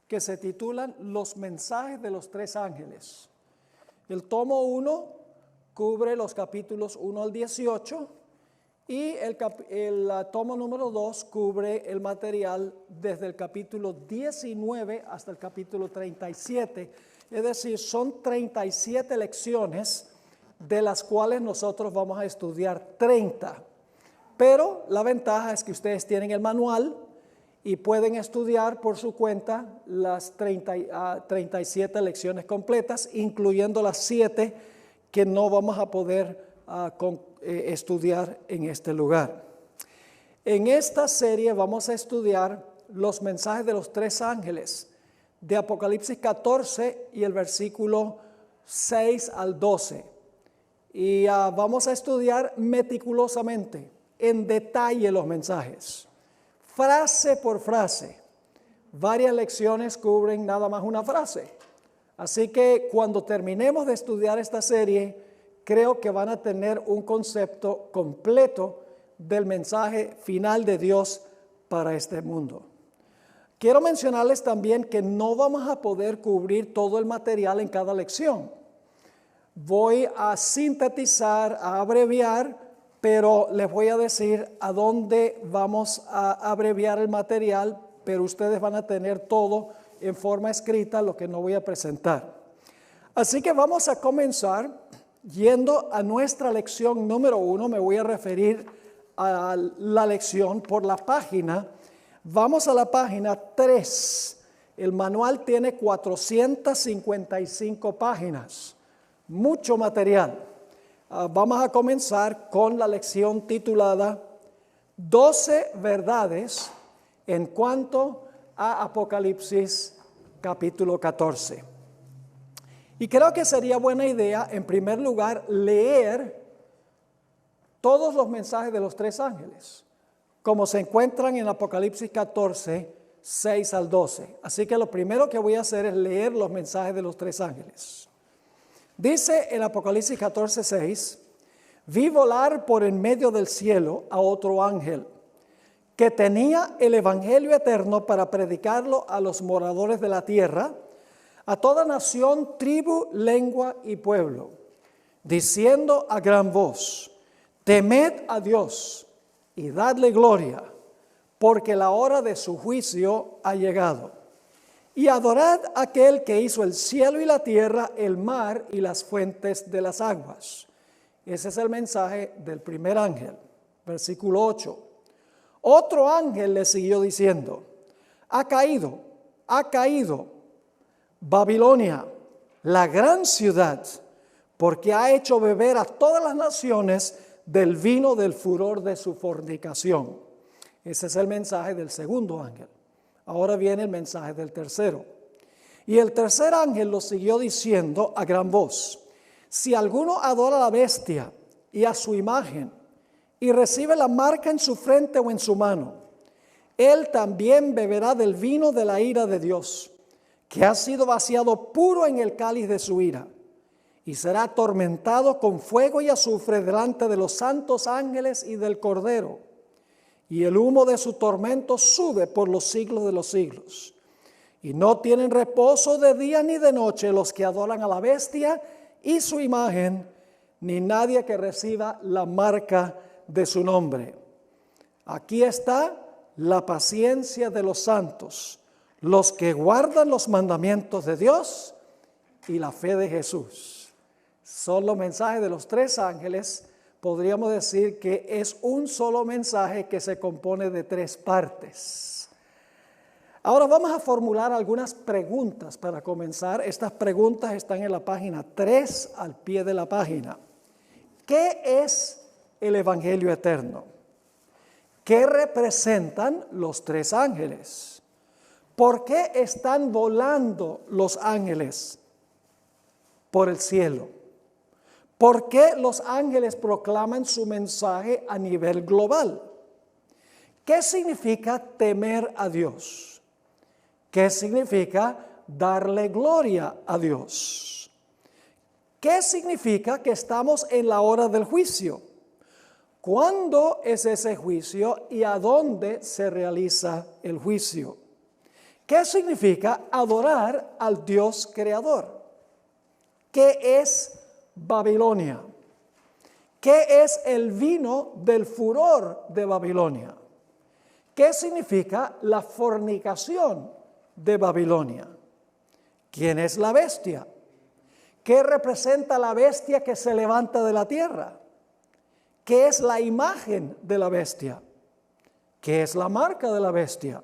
que se titulan Los mensajes de los tres ángeles. El tomo 1 cubre los capítulos 1 al 18 y el tomo número 2 cubre el material desde el capítulo 19 hasta el capítulo 37. Es decir, son 37 lecciones, de las cuales nosotros vamos a estudiar 30. Pero la ventaja es que ustedes tienen el manual y pueden estudiar por su cuenta las 37 lecciones completas, incluyendo las 7 que no vamos a poder estudiar en este lugar. En esta serie vamos a estudiar los mensajes de los tres ángeles de Apocalipsis 14 y el versículo 6 al 12. Y vamos a estudiar meticulosamente, en detalle, los mensajes, frase por frase. Varias lecciones cubren nada más una frase. Así que cuando terminemos de estudiar esta serie, creo que van a tener un concepto completo del mensaje final de Dios para este mundo. Quiero mencionarles también que no vamos a poder cubrir todo el material en cada lección. Voy a sintetizar, a abreviar, pero les voy a decir a dónde vamos a abreviar el material, pero ustedes van a tener todo en forma escrita, lo que no voy a presentar. Así que vamos a comenzar yendo a nuestra lección número 1. Me voy a referir a la lección por la página. Vamos a la página 3. El manual tiene 455 páginas. Mucho material. Vamos a comenzar con la lección titulada 12 verdades en cuanto a Apocalipsis capítulo 14. Y creo que sería buena idea, en primer lugar, leer todos los mensajes de los tres ángeles, como se encuentran en Apocalipsis 14, 6 al 12. Así que lo primero que voy a hacer es leer los mensajes de los tres ángeles. Dice en Apocalipsis 14, 6, vi volar por en medio del cielo a otro ángel, que tenía el evangelio eterno para predicarlo a los moradores de la tierra, a toda nación, tribu, lengua y pueblo, diciendo a gran voz, temed a Dios y dadle gloria, porque la hora de su juicio ha llegado. Y adorad a aquel que hizo el cielo y la tierra, el mar y las fuentes de las aguas. Ese es el mensaje del primer ángel. Versículo 8. Otro ángel le siguió diciendo, ha caído Babilonia, la gran ciudad, porque ha hecho beber a todas las naciones del vino del furor de su fornicación. Ese es el mensaje del segundo ángel. Ahora viene el mensaje del tercero. Y el tercer ángel lo siguió diciendo a gran voz, si alguno adora a la bestia y a su imagen y recibe la marca en su frente o en su mano, él también beberá del vino de la ira de Dios, que ha sido vaciado puro en el cáliz de su ira, y será atormentado con fuego y azufre delante de los santos ángeles y del Cordero. Y el humo de su tormento sube por los siglos de los siglos. Y no tienen reposo de día ni de noche los que adoran a la bestia y su imagen, ni nadie que reciba la marca de su nombre. Aquí está la paciencia de los santos, los que guardan los mandamientos de Dios y la fe de Jesús. Son los mensajes de los tres ángeles. Podríamos decir que es un solo mensaje que se compone de tres partes. Ahora vamos a formular algunas preguntas para comenzar. Estas preguntas están en la página 3, al pie de la página. ¿Qué es el Evangelio eterno? ¿Qué representan los tres ángeles? ¿Por qué están volando los ángeles por el cielo? ¿Por qué los ángeles proclaman su mensaje a nivel global? ¿Qué significa temer a Dios? ¿Qué significa darle gloria a Dios? ¿Qué significa que estamos en la hora del juicio? ¿Cuándo es ese juicio y a dónde se realiza el juicio? ¿Qué significa adorar al Dios creador? ¿Qué es Babilonia? ¿Qué es el vino del furor de Babilonia? ¿Qué significa la fornicación de Babilonia? ¿Quién es la bestia? ¿Qué representa la bestia que se levanta de la tierra? ¿Qué es la imagen de la bestia? ¿Qué es la marca de la bestia?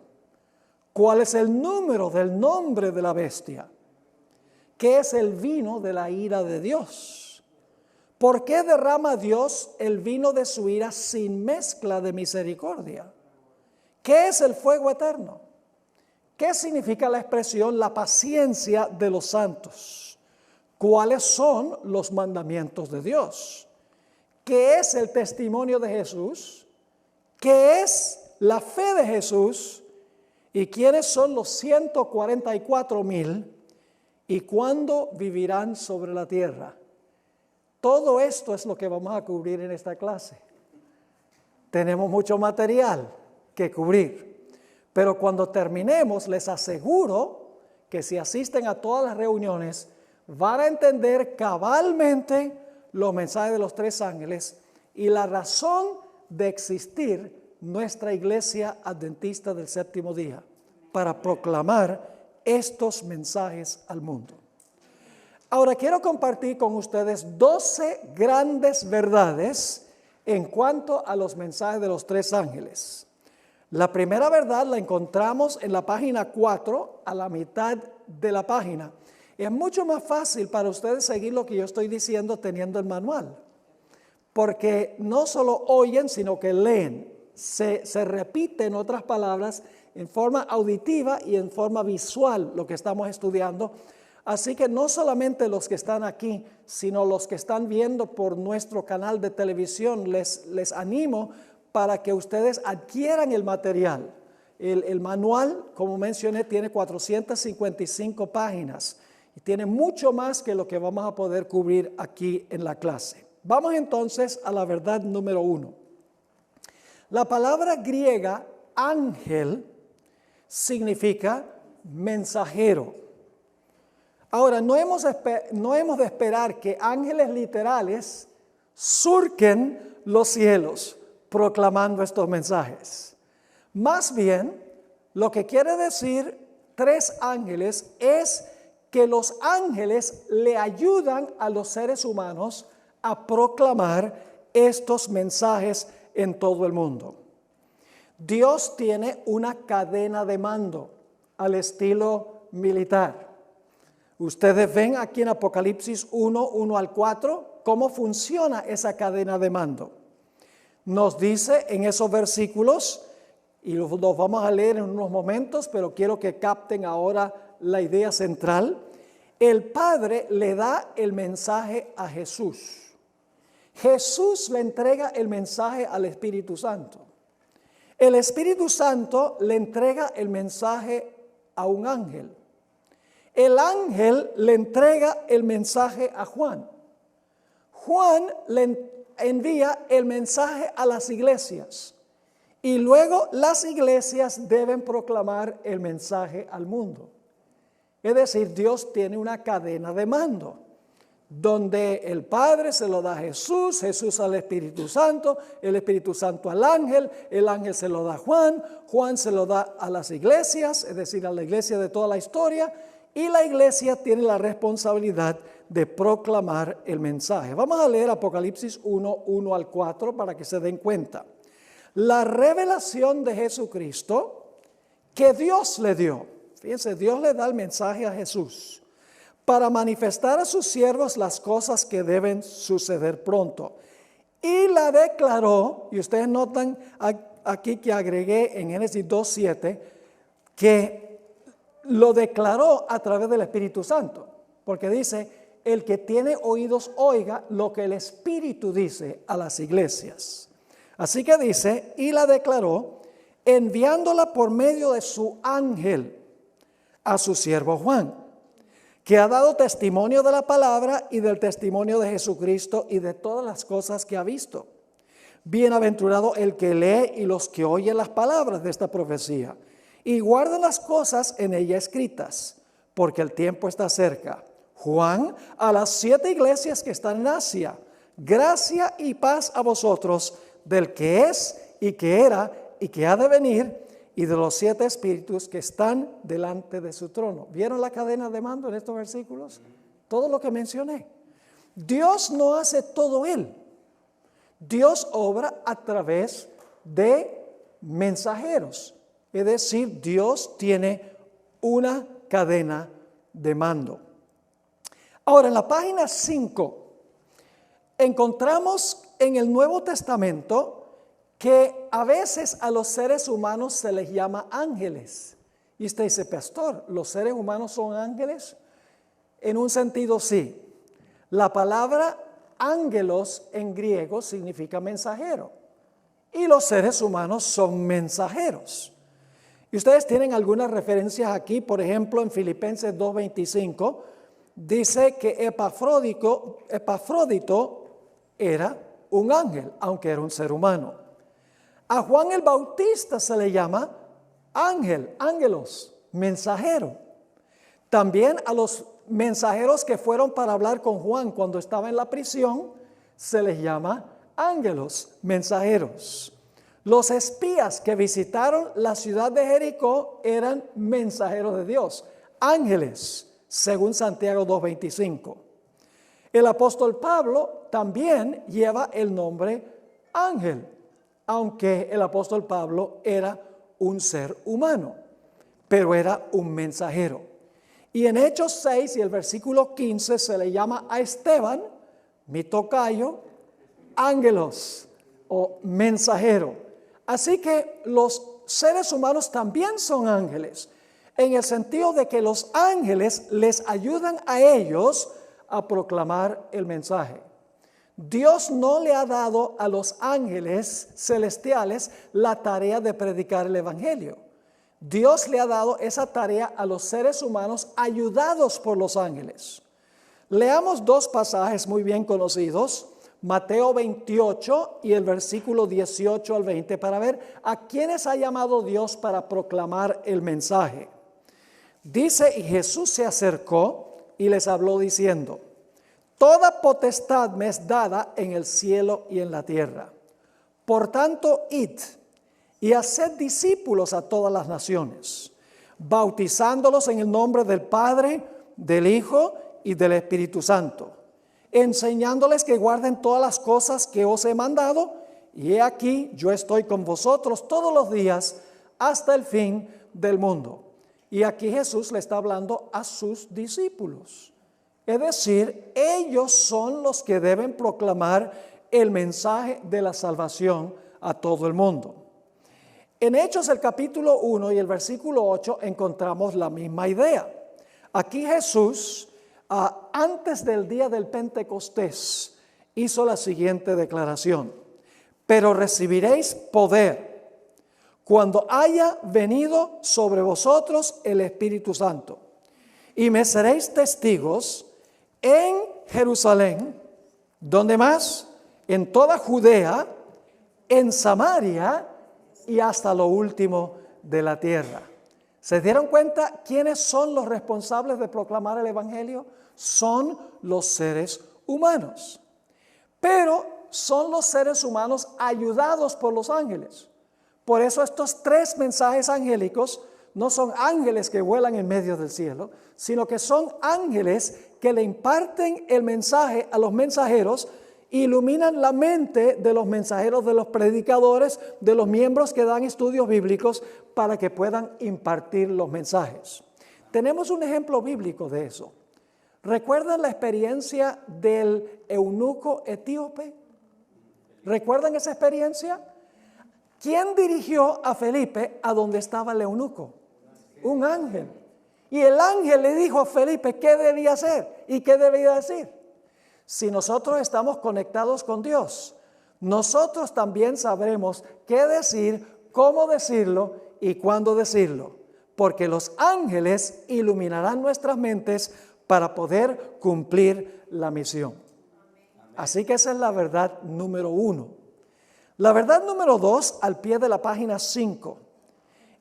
¿Cuál es el número del nombre de la bestia? ¿Qué es el vino de la ira de Dios? ¿Por qué derrama Dios el vino de su ira sin mezcla de misericordia? ¿Qué es el fuego eterno? ¿Qué significa la expresión la paciencia de los santos? ¿Cuáles son los mandamientos de Dios? ¿Qué es el testimonio de Jesús? ¿Qué es la fe de Jesús? ¿Y quiénes son los 144,000? ¿Y cuándo vivirán sobre la tierra? Todo esto es lo que vamos a cubrir en esta clase. Tenemos mucho material que cubrir, pero cuando terminemos les aseguro que si asisten a todas las reuniones van a entender cabalmente los mensajes de los tres ángeles y la razón de existir nuestra iglesia adventista del séptimo día, para proclamar estos mensajes al mundo. Ahora quiero compartir con ustedes 12 grandes verdades en cuanto a los mensajes de los tres ángeles. La primera verdad la encontramos en la página 4, a la mitad de la página. Es mucho más fácil para ustedes seguir lo que yo estoy diciendo teniendo el manual, porque no solo oyen, sino que leen. Se repite, en otras palabras, en forma auditiva y en forma visual lo que estamos estudiando. Así que no solamente los que están aquí, sino los que están viendo por nuestro canal de televisión, les animo para que ustedes adquieran el material. El manual, como mencioné, tiene 455 páginas y tiene mucho más que lo que vamos a poder cubrir aquí en la clase. Vamos entonces a la verdad número 1. La palabra griega ángel significa mensajero. Ahora, no hemos de esperar que ángeles literales surquen los cielos proclamando estos mensajes. Más bien, lo que quiere decir tres ángeles es que los ángeles le ayudan a los seres humanos a proclamar estos mensajes en todo el mundo. Dios tiene una cadena de mando al estilo militar. Ustedes ven aquí en Apocalipsis 1 al 4, cómo funciona esa cadena de mando. Nos dice en esos versículos, y los vamos a leer en unos momentos, pero quiero que capten ahora la idea central. El Padre le da el mensaje a Jesús. Jesús le entrega el mensaje al Espíritu Santo. El Espíritu Santo le entrega el mensaje a un ángel. El ángel le entrega el mensaje a Juan. Juan le envía el mensaje a las iglesias. Y luego las iglesias deben proclamar el mensaje al mundo. Es decir, Dios tiene una cadena de mando, donde el Padre se lo da a Jesús, Jesús al Espíritu Santo, el Espíritu Santo al ángel, el ángel se lo da a Juan, Juan se lo da a las iglesias, es decir, a la iglesia de toda la historia, y la iglesia tiene la responsabilidad de proclamar el mensaje. Vamos a leer Apocalipsis 1 al 4 para que se den cuenta. La revelación de Jesucristo que Dios le dio. Fíjense, Dios le da el mensaje a Jesús para manifestar a sus siervos las cosas que deben suceder pronto. Y la declaró, y ustedes notan aquí que agregué en Génesis 2:7, que lo declaró a través del Espíritu Santo, porque dice, el que tiene oídos oiga lo que el Espíritu dice a las iglesias. Así que dice, y la declaró, enviándola por medio de su ángel a su siervo Juan, que ha dado testimonio de la palabra y del testimonio de Jesucristo y de todas las cosas que ha visto. Bienaventurado el que lee y los que oyen las palabras de esta profecía y guarden las cosas en ella escritas, porque el tiempo está cerca. Juan, a las 7 iglesias que están en Asia, gracia y paz a vosotros, del que es y que era y que ha de venir, y de los 7 espíritus que están delante de su trono. ¿Vieron la cadena de mando en estos versículos? Todo lo que mencioné. Dios no hace todo Él. Dios obra a través de mensajeros. Es decir, Dios tiene una cadena de mando. Ahora, en la página 5, encontramos en el Nuevo Testamento que a veces a los seres humanos se les llama ángeles. Y usted dice, pastor, ¿los seres humanos son ángeles? En un sentido sí. La palabra ángelos en griego significa mensajero. Y los seres humanos son mensajeros. Y ustedes tienen algunas referencias aquí, por ejemplo, en Filipenses 2:25, dice que Epafrodito era un ángel, aunque era un ser humano. A Juan el Bautista se le llama ángel, ángelos, mensajero. También a los mensajeros que fueron para hablar con Juan cuando estaba en la prisión, se les llama ángelos, mensajeros. Los espías que visitaron la ciudad de Jericó eran mensajeros de Dios, ángeles, según Santiago 2:25. El apóstol Pablo también lleva el nombre ángel, aunque el apóstol Pablo era un ser humano, pero era un mensajero. Y en Hechos 6 y el versículo 15 se le llama a Esteban, mi tocayo, ángelos o mensajero. Así que los seres humanos también son ángeles, en el sentido de que los ángeles les ayudan a ellos a proclamar el mensaje. Dios no le ha dado a los ángeles celestiales la tarea de predicar el evangelio. Dios le ha dado esa tarea a los seres humanos ayudados por los ángeles. Leamos 2 pasajes muy bien conocidos, Mateo 28 y el versículo 18 al 20, para ver a quiénes ha llamado Dios para proclamar el mensaje. Dice, y Jesús se acercó y les habló diciendo, toda potestad me es dada en el cielo y en la tierra. Por tanto, id y haced discípulos a todas las naciones, bautizándolos en el nombre del Padre, del Hijo y del Espíritu Santo, enseñándoles que guarden todas las cosas que os he mandado, y he aquí, yo estoy con vosotros todos los días hasta el fin del mundo. Y aquí Jesús le está hablando a sus discípulos. Es decir, ellos son los que deben proclamar el mensaje de la salvación a todo el mundo. En Hechos el capítulo 1 y el versículo 8 encontramos la misma idea. Aquí Jesús, antes del día del Pentecostés, hizo la siguiente declaración. Pero recibiréis poder cuando haya venido sobre vosotros el Espíritu Santo. Y me seréis testigos en Jerusalén, ¿dónde más? En toda Judea, en Samaria y hasta lo último de la tierra. ¿Se dieron cuenta quiénes son los responsables de proclamar el evangelio? Son los seres humanos. Pero son los seres humanos ayudados por los ángeles. Por eso estos 3 mensajes angélicos no son ángeles que vuelan en medio del cielo, sino que son ángeles que le imparten el mensaje a los mensajeros, iluminan la mente de los mensajeros, de los predicadores, de los miembros que dan estudios bíblicos para que puedan impartir los mensajes. Tenemos un ejemplo bíblico de eso. ¿Recuerdan la experiencia del eunuco etíope? ¿Recuerdan esa experiencia? ¿Quién dirigió a Felipe a donde estaba el eunuco? Un ángel. Y el ángel le dijo a Felipe qué debía hacer y qué debía decir. Si nosotros estamos conectados con Dios, nosotros también sabremos qué decir, cómo decirlo y cuándo decirlo, porque los ángeles iluminarán nuestras mentes para poder cumplir la misión. Así que esa es la verdad número 1. La verdad número 2, al pie de la página 5.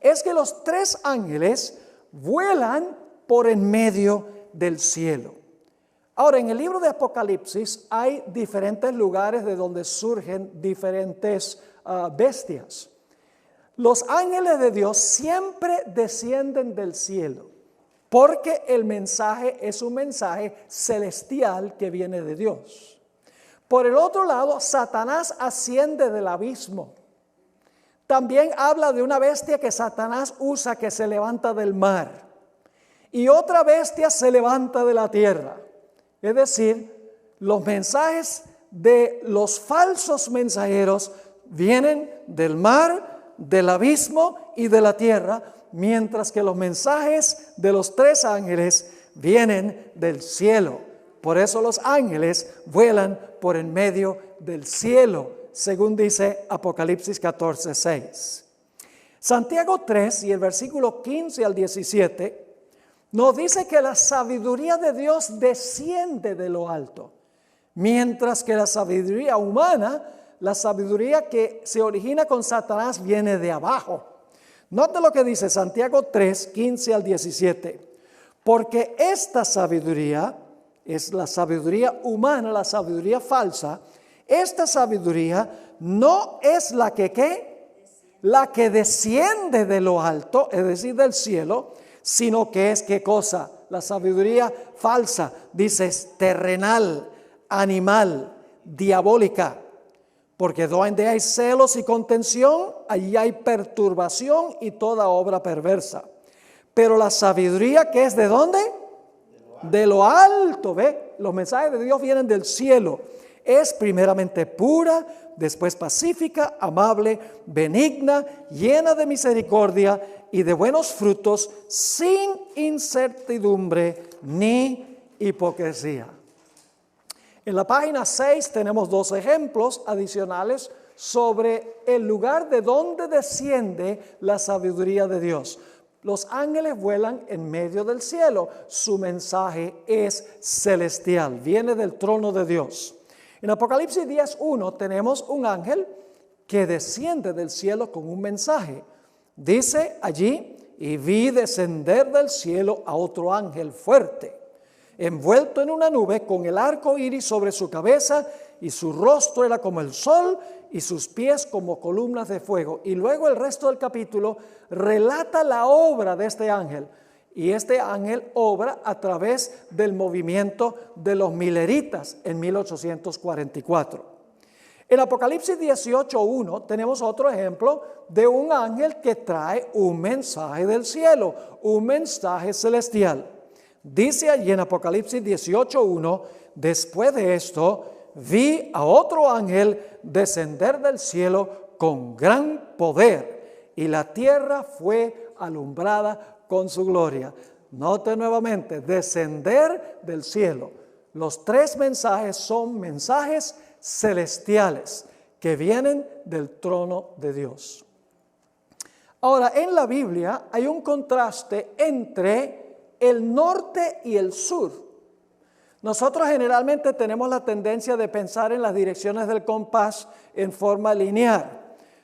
es que los tres ángeles vuelan por en medio del cielo. Ahora, en el libro de Apocalipsis hay diferentes lugares de donde surgen diferentes bestias. Los ángeles de Dios siempre descienden del cielo, porque el mensaje es un mensaje celestial que viene de Dios. Por el otro lado, Satanás asciende del abismo. También habla de una bestia que Satanás usa que se levanta del mar. Y otra bestia se levanta de la tierra. Es decir, los mensajes de los falsos mensajeros vienen del mar, del abismo y de la tierra, mientras que los mensajes de los tres ángeles vienen del cielo. Por eso los ángeles vuelan por en medio del cielo, según dice Apocalipsis 14:6. Santiago 3 y el versículo 15 al 17 nos dice que la sabiduría de Dios desciende de lo alto, mientras que la sabiduría humana, la sabiduría que se origina con Satanás, viene de abajo. Note lo que dice Santiago 3, 15 al 17. Porque esta sabiduría es la sabiduría humana, la sabiduría falsa. Esta sabiduría no es la que ¿qué? La que desciende de lo alto, es decir, del cielo, sino que es ¿qué cosa? La sabiduría falsa, dice, es terrenal, animal, diabólica. Porque donde hay celos y contención, allí hay perturbación y toda obra perversa. Pero la sabiduría que es ¿de dónde? De lo alto, ¿ve? Los mensajes de Dios vienen del cielo. Es primeramente pura, después pacífica, amable, benigna, llena de misericordia y de buenos frutos, sin incertidumbre ni hipocresía. En la página 6 tenemos dos ejemplos adicionales sobre el lugar de donde desciende la sabiduría de Dios. Los ángeles vuelan en medio del cielo. Su mensaje es celestial, viene del trono de Dios. En Apocalipsis 10:1 tenemos un ángel que desciende del cielo con un mensaje. Dice allí, y vi descender del cielo a otro ángel fuerte, envuelto en una nube con el arco iris sobre su cabeza, y su rostro era como el sol y sus pies como columnas de fuego. Y luego el resto del capítulo relata la obra de este ángel. Y este ángel obra a través del movimiento de los mileritas en 1844. En Apocalipsis 18:1 tenemos otro ejemplo de un ángel que trae un mensaje del cielo, un mensaje celestial. Dice allí en Apocalipsis 18:1, después de esto, vi a otro ángel descender del cielo con gran poder, y la tierra fue alumbrada con su gloria. Note nuevamente, descender del cielo. Los tres mensajes son mensajes celestiales que vienen del trono de Dios. Ahora, en la Biblia hay un contraste entre el norte y el sur. Nosotros generalmente tenemos la tendencia de pensar en las direcciones del compás en forma lineal.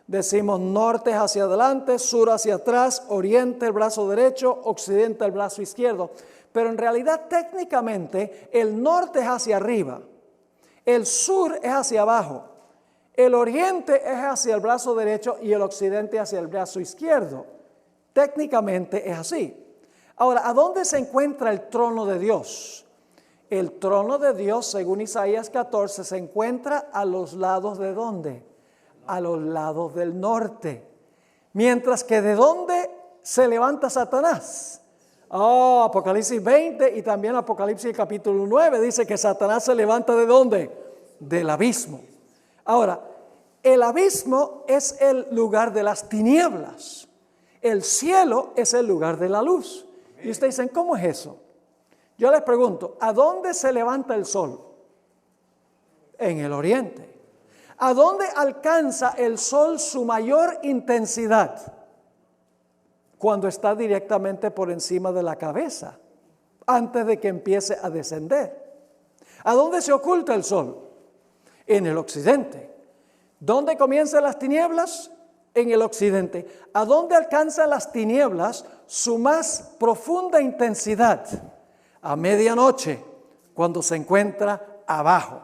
Decimos norte hacia adelante, sur hacia atrás, oriente el brazo derecho, occidente el brazo izquierdo. Pero en realidad técnicamente el norte es hacia arriba, el sur es hacia abajo, el oriente es hacia el brazo derecho y el occidente hacia el brazo izquierdo. Técnicamente es así. Ahora, ¿a dónde se encuentra el trono de Dios? El trono de Dios, según Isaías 14, se encuentra a los lados ¿de dónde? A los lados del norte. Mientras que ¿de dónde se levanta Satanás? Apocalipsis 20 y también Apocalipsis capítulo 9 dice que Satanás se levanta ¿de dónde? Del abismo. Ahora, el abismo es el lugar de las tinieblas. El cielo es el lugar de la luz. Y ustedes dicen, ¿cómo es eso? Yo les pregunto, ¿a dónde se levanta el sol? En el oriente. ¿A dónde alcanza el sol su mayor intensidad? Cuando está directamente por encima de la cabeza, antes de que empiece a descender. ¿A dónde se oculta el sol? En el occidente. ¿Dónde comienzan las tinieblas? en el occidente, ¿a dónde alcanzan las tinieblas su más profunda intensidad? A medianoche, cuando se encuentra abajo.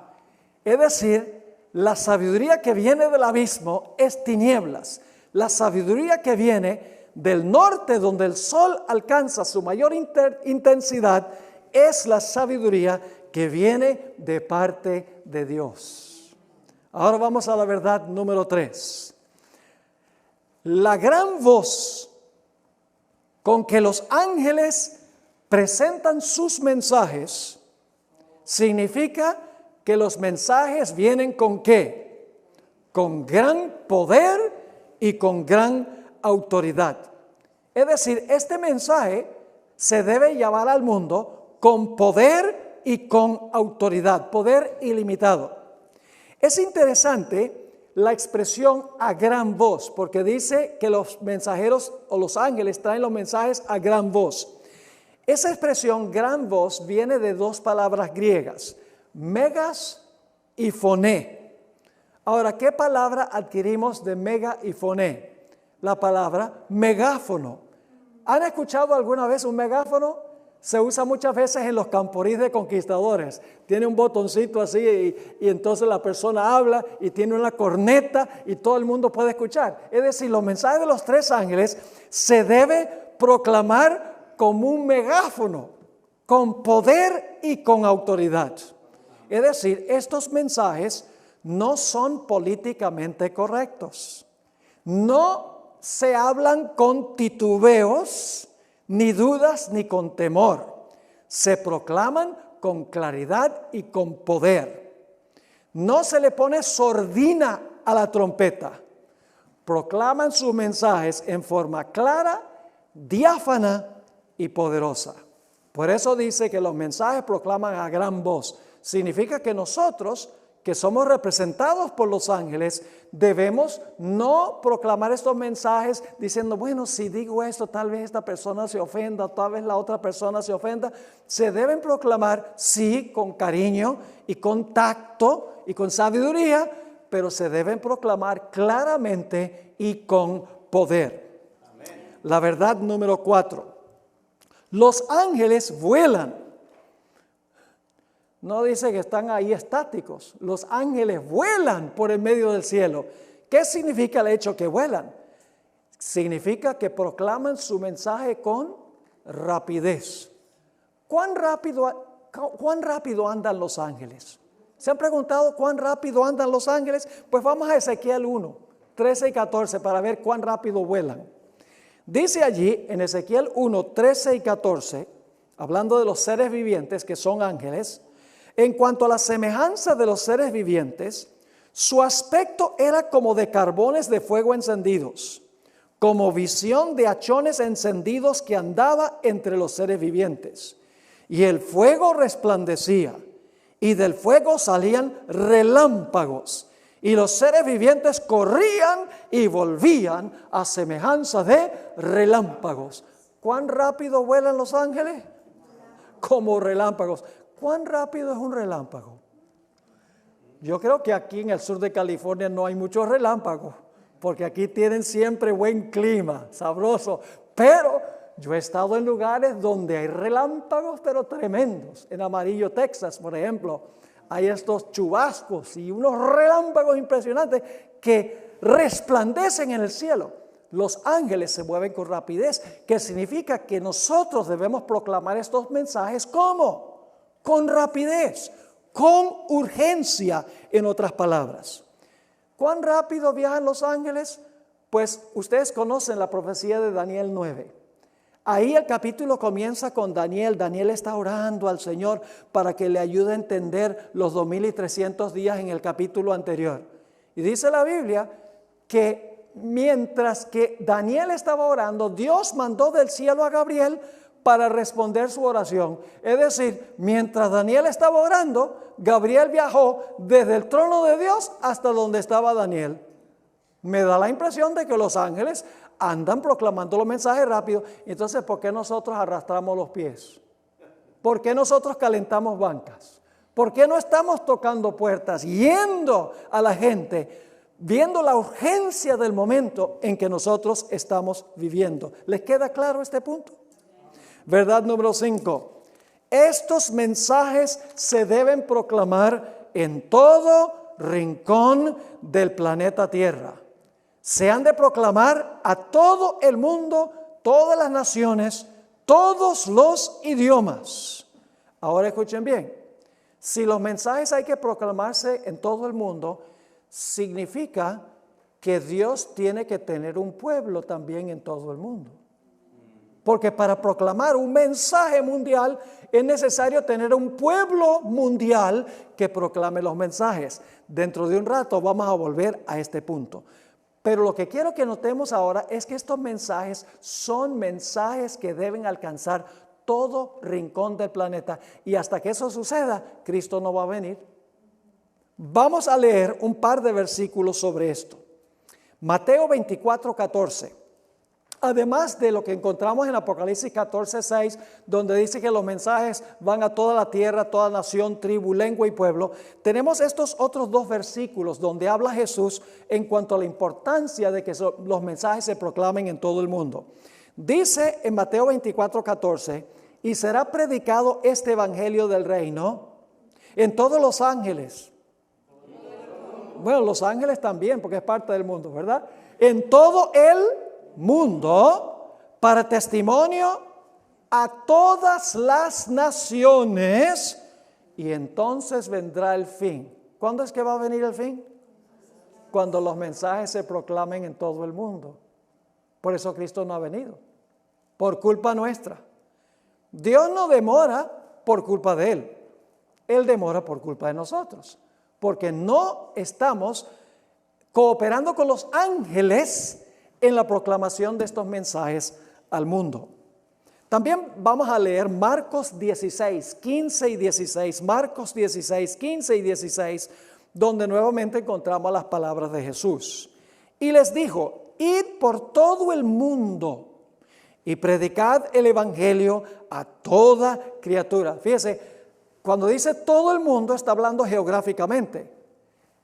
Es decir, la sabiduría que viene del abismo es tinieblas. La sabiduría que viene del norte, donde el sol alcanza su mayor intensidad, es la sabiduría que viene de parte de Dios. Ahora vamos a la verdad número 3. La gran voz con que los ángeles presentan sus mensajes significa que los mensajes vienen ¿con qué? Con gran poder y con gran autoridad. Es decir, este mensaje se debe llevar al mundo con poder y con autoridad, poder ilimitado. Es interesante la expresión a gran voz, porque dice que los mensajeros o los ángeles traen los mensajes a gran voz. Esa expresión gran voz viene de dos palabras griegas, megas y foné. Ahora, ¿qué palabra adquirimos de mega y foné? La palabra megáfono. ¿Han escuchado alguna vez un megáfono? Se usa muchas veces en los camporís de conquistadores. Tiene un botoncito así y entonces la persona habla y tiene una corneta y todo el mundo puede escuchar. Es decir, los mensajes de los tres ángeles se debe proclamar como un megáfono, con poder y con autoridad. Es decir, estos mensajes no son políticamente correctos. No se hablan con titubeos, ni dudas, ni con temor. Se proclaman con claridad y con poder. No se le pone sordina a la trompeta. Proclaman sus mensajes en forma clara, diáfana y poderosa. Por eso dice que los mensajes proclaman a gran voz. Significa que nosotros, que somos representados por los ángeles, debemos no proclamar estos mensajes diciendo, bueno, si digo esto, tal vez esta persona se ofenda, tal vez la otra persona se ofenda. Se deben proclamar, sí, con cariño y con tacto y con sabiduría, pero se deben proclamar claramente y con poder. Amén. La verdad número 4. Los ángeles vuelan. No dice que están ahí estáticos. Los ángeles vuelan por el medio del cielo. ¿Qué significa el hecho que vuelan? Significa que proclaman su mensaje con rapidez. ¿Cuán rápido andan los ángeles? ¿Se han preguntado cuán rápido andan los ángeles? Pues vamos a Ezequiel 1, 13 y 14 para ver cuán rápido vuelan. Dice allí en Ezequiel 1, 13 y 14, hablando de los seres vivientes que son ángeles, en cuanto a la semejanza de los seres vivientes, su aspecto era como de carbones de fuego encendidos, como visión de hachones encendidos que andaba entre los seres vivientes. Y el fuego resplandecía, y del fuego salían relámpagos, y los seres vivientes corrían y volvían a semejanza de relámpagos. ¿Cuán rápido vuelan los ángeles? Como relámpagos. ¿Cuán rápido es un relámpago? Yo creo que aquí en el sur de California no hay muchos relámpagos, porque aquí tienen siempre buen clima, sabroso. Pero yo he estado en lugares donde hay relámpagos, pero tremendos. En Amarillo, Texas, por ejemplo, hay estos chubascos y unos relámpagos impresionantes que resplandecen en el cielo. Los ángeles se mueven con rapidez, que significa que nosotros debemos proclamar estos mensajes ¿cómo? Con rapidez, con urgencia, en otras palabras. ¿Cuán rápido viajan los ángeles? Pues ustedes conocen la profecía de Daniel 9. Ahí el capítulo comienza con Daniel. Daniel está orando al Señor para que le ayude a entender los 2300 días en el capítulo anterior. Y dice la Biblia que mientras que Daniel estaba orando, Dios mandó del cielo a Gabriel para responder su oración. Es decir, mientras Daniel estaba orando, Gabriel viajó desde el trono de Dios hasta donde estaba Daniel. Me da la impresión de que los ángeles andan proclamando los mensajes rápido. Entonces, ¿por qué nosotros arrastramos los pies? ¿Por qué nosotros calentamos bancas? ¿Por qué no estamos tocando puertas, yendo a la gente viendo la urgencia del momento en que nosotros estamos viviendo. ¿Les queda claro este punto? Verdad número 5. Estos mensajes se deben proclamar en todo rincón del planeta Tierra. Se han de proclamar a todo el mundo, todas las naciones, todos los idiomas. Ahora escuchen bien. Si los mensajes hay que proclamarse en todo el mundo, significa que Dios tiene que tener un pueblo también en todo el mundo. Porque para proclamar un mensaje mundial es necesario tener un pueblo mundial que proclame los mensajes. Dentro de un rato vamos a volver a este punto. Pero lo que quiero que notemos ahora es que estos mensajes son mensajes que deben alcanzar todo rincón del planeta. Y hasta que eso suceda, Cristo no va a venir. Vamos a leer un par de versículos sobre esto. Mateo 24:14. Además de lo que encontramos en Apocalipsis 14:6, donde dice que los mensajes van a toda la tierra, toda nación, tribu, lengua y pueblo, tenemos estos otros dos versículos donde habla Jesús en cuanto a la importancia de que los mensajes se proclamen en todo el mundo. Dice en Mateo 24:14, y será predicado este evangelio del reino en todos los ángeles. Bueno, los ángeles también, porque es parte del mundo, ¿verdad? En todo el mundo, para testimonio a todas las naciones, y entonces vendrá el fin. ¿Cuándo es que va a venir el fin? Cuando los mensajes se proclamen en todo el mundo. Por eso Cristo no ha venido, por culpa nuestra. Dios no demora por culpa de Él, Él demora por culpa de nosotros, porque no estamos cooperando con los ángeles en la proclamación de estos mensajes al mundo. También vamos a leer Marcos 16, 15 y 16, Marcos 16, 15 y 16, donde nuevamente encontramos las palabras de Jesús. Y les dijo, id por todo el mundo y predicad el evangelio a toda criatura. Fíjese, cuando dice todo el mundo está hablando geográficamente,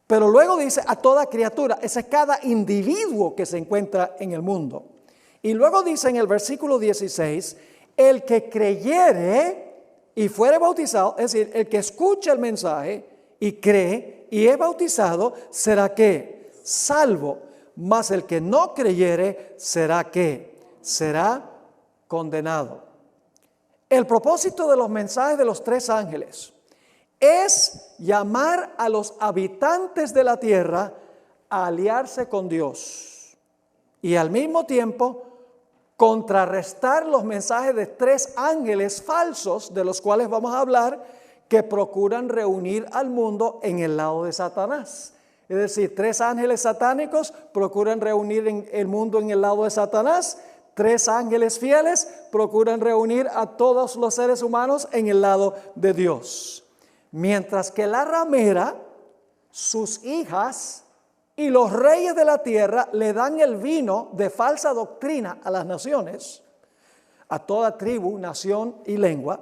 pero luego dice a toda criatura, ese es cada individuo que se encuentra en el mundo. Y luego dice en el versículo 16, el que creyere y fuere bautizado, es decir, el que escucha el mensaje y cree y es bautizado, será ¿qué? Salvo, mas el que no creyere será ¿qué? Será condenado. El propósito de los mensajes de los tres ángeles es llamar a los habitantes de la tierra a aliarse con Dios y al mismo tiempo contrarrestar los mensajes de tres ángeles falsos, de los cuales vamos a hablar, que procuran reunir al mundo en el lado de Satanás. Es decir, tres ángeles satánicos procuran reunir el mundo en el lado de Satanás. Tres ángeles fieles procuran reunir a todos los seres humanos en el lado de Dios. Mientras que la ramera, sus hijas y los reyes de la tierra le dan el vino de falsa doctrina a las naciones, a toda tribu, nación y lengua.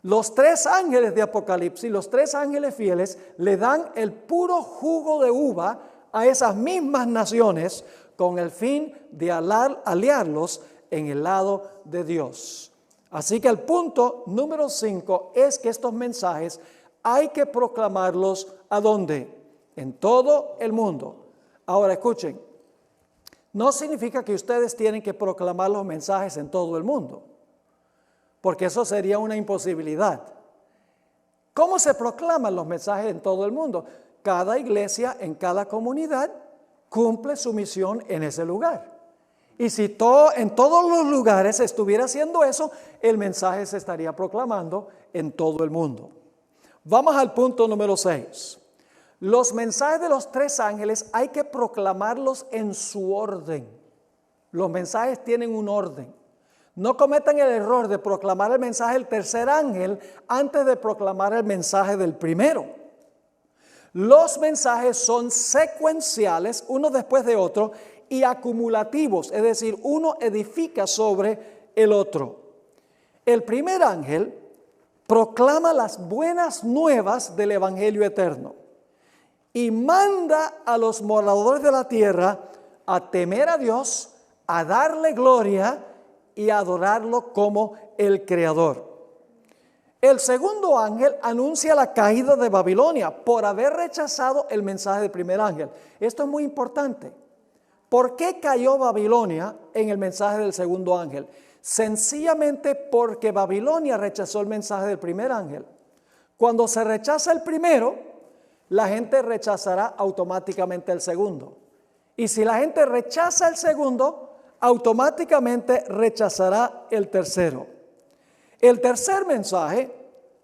Los tres ángeles de Apocalipsis, los tres ángeles fieles, le dan el puro jugo de uva a esas mismas naciones con el fin de aliarlos en el lado de Dios. Así que el punto número 5 es que estos mensajes hay que proclamarlos ¿a dónde? En todo el mundo. Ahora escuchen, no significa que ustedes tienen que proclamar los mensajes en todo el mundo, porque eso sería una imposibilidad. ¿Cómo se proclaman los mensajes en todo el mundo? Cada iglesia en cada comunidad cumple su misión en ese lugar. Y si en todos los lugares se estuviera haciendo eso, el mensaje se estaría proclamando en todo el mundo. Vamos al punto número 6. Los mensajes de los tres ángeles hay que proclamarlos en su orden. Los mensajes tienen un orden. No cometan el error de proclamar el mensaje del tercer ángel antes de proclamar el mensaje del primero. Los mensajes son secuenciales, uno después de otro, y acumulativos, es decir, uno edifica sobre el otro. El primer ángel proclama las buenas nuevas del evangelio eterno. y manda a los moradores de la tierra a temer a Dios, a darle gloria y a adorarlo como el Creador. El segundo ángel anuncia la caída de Babilonia por haber rechazado el mensaje del primer ángel. Esto es muy importante. ¿Por qué cayó Babilonia en el mensaje del segundo ángel? Sencillamente porque Babilonia rechazó el mensaje del primer ángel. Cuando se rechaza el primero, la gente rechazará automáticamente el segundo. Y si la gente rechaza el segundo, automáticamente rechazará el tercero. El tercer mensaje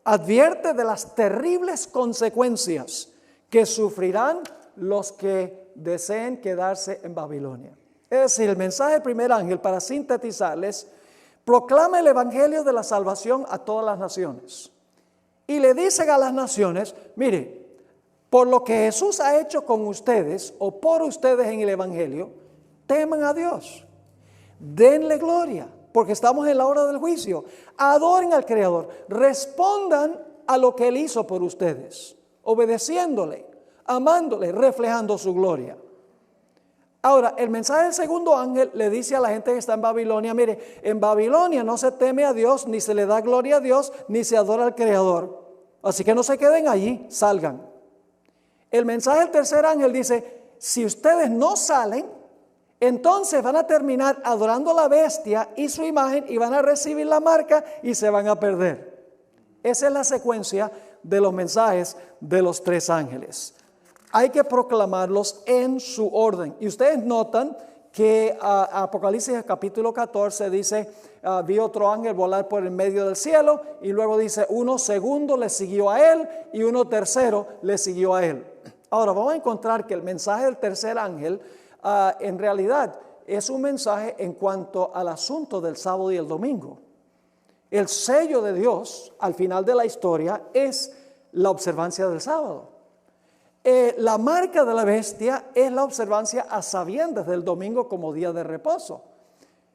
advierte de las terribles consecuencias que sufrirán los que deseen quedarse en Babilonia. Es decir, el mensaje del primer ángel, para sintetizarles, proclama el evangelio de la salvación a todas las naciones. Y le dicen a las naciones, mire, por lo que Jesús ha hecho con ustedes o por ustedes en el evangelio, teman a Dios, denle gloria, porque estamos en la hora del juicio. Adoren al Creador, respondan a lo que Él hizo por ustedes, obedeciéndole, amándole, reflejando su gloria. Ahora, el mensaje del segundo ángel le dice a la gente que está en Babilonia, mire, en Babilonia no se teme a Dios, ni se le da gloria a Dios, ni se adora al Creador. Así que no se queden allí, salgan. El mensaje del tercer ángel dice, si ustedes no salen, entonces van a terminar adorando a la bestia y su imagen y van a recibir la marca y se van a perder. Esa es la secuencia de los mensajes de los tres ángeles. Hay que proclamarlos en su orden. Y ustedes notan que Apocalipsis capítulo 14 dice, vi otro ángel volar por el medio del cielo, y luego dice, uno segundo le siguió a él y uno tercero le siguió a él. Ahora vamos a encontrar que el mensaje del tercer ángel en realidad es un mensaje en cuanto al asunto del sábado y el domingo. El sello de Dios al final de la historia es la observancia del sábado. La marca de la bestia es la observancia a sabiendas del domingo como día de reposo.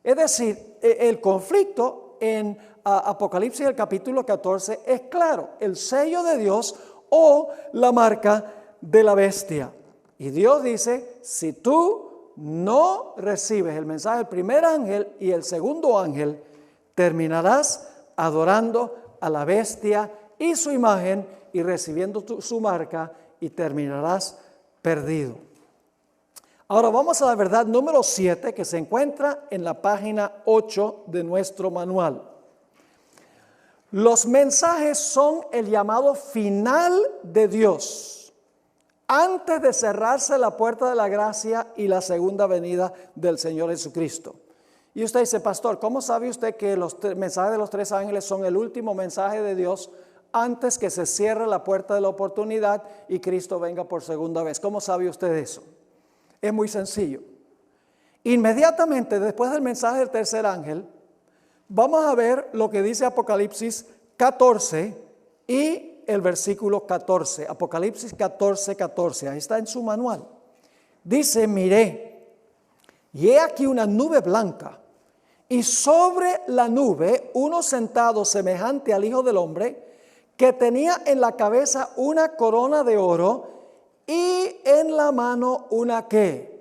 Es decir, el conflicto en Apocalipsis el capítulo 14 es claro, el sello de Dios o la marca de la bestia. Y Dios dice, si tú no recibes el mensaje del primer ángel y el segundo ángel, terminarás adorando a la bestia y su imagen y recibiendo su marca y terminarás perdido. Ahora vamos a la verdad número 7 que se encuentra en la página 8 de nuestro manual. Los mensajes son el llamado final de Dios antes de cerrarse la puerta de la gracia y la segunda venida del Señor Jesucristo. Y usted dice, pastor, ¿cómo sabe usted que los mensajes de los tres ángeles son el último mensaje de Dios antes que se cierre la puerta de la oportunidad y Cristo venga por segunda vez? ¿Cómo sabe usted eso? Es muy sencillo. Inmediatamente después del mensaje del tercer ángel, vamos a ver lo que dice Apocalipsis 14 y el versículo 14. Apocalipsis 14, 14. Ahí está en su manual. Dice, miré, y he aquí una nube blanca, y sobre la nube uno sentado semejante al Hijo del Hombre, que tenía en la cabeza una corona de oro y en la mano una ¿qué?